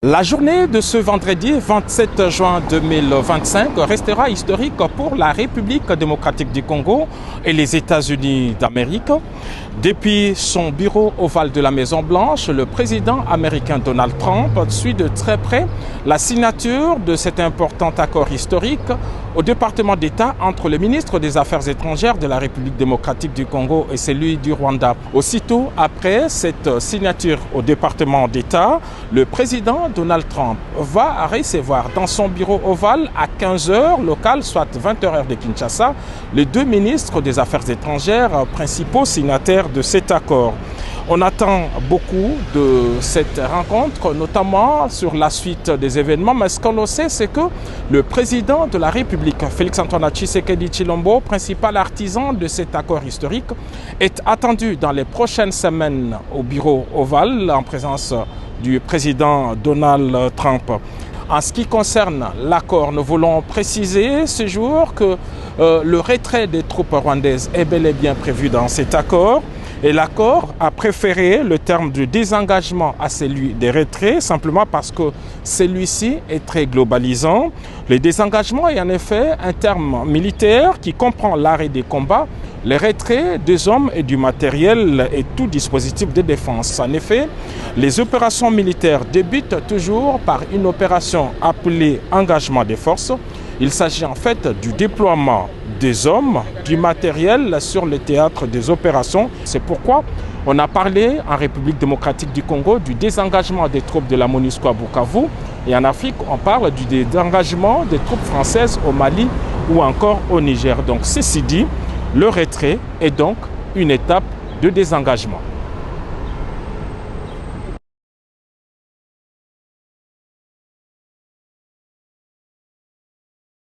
La journée de ce vendredi 27 juin 2025 restera historique pour la République démocratique du Congo et les États-Unis d'Amérique. Depuis son bureau ovale de la Maison-Blanche, le président américain Donald Trump suit de très près la signature de cet important accord historique au département d'État entre le ministre des Affaires étrangères de la République démocratique du Congo et celui du Rwanda. Aussitôt après cette signature au département d'État, le président Donald Trump va recevoir dans son bureau ovale à 15h local, soit 20h heure de Kinshasa, les deux ministres des Affaires étrangères principaux signataires de cet accord. On attend beaucoup de cette rencontre, notamment sur la suite des événements, mais ce qu'on sait, c'est que le président de la République, Félix-Antoine Tshisekedi Tshilombo, principal artisan de cet accord historique, est attendu dans les prochaines semaines au bureau ovale en présence du président Donald Trump. En ce qui concerne l'accord, nous voulons préciser ce jour que le retrait des troupes rwandaises est bel et bien prévu dans cet accord. Et l'accord a préféré le terme du désengagement à celui des retraits, simplement parce que celui-ci est très globalisant. Le désengagement est en effet un terme militaire qui comprend l'arrêt des combats, les retraits des hommes et du matériel et tout dispositif de défense. En effet, les opérations militaires débutent toujours par une opération appelée engagement des forces. Il s'agit en fait du déploiement des hommes, du matériel sur le théâtre des opérations. C'est pourquoi on a parlé en République démocratique du Congo du désengagement des troupes de la MONUSCO à Bukavu. Et en Afrique, on parle du désengagement des troupes françaises au Mali ou encore au Niger. Donc ceci dit, le retrait est donc une étape de désengagement.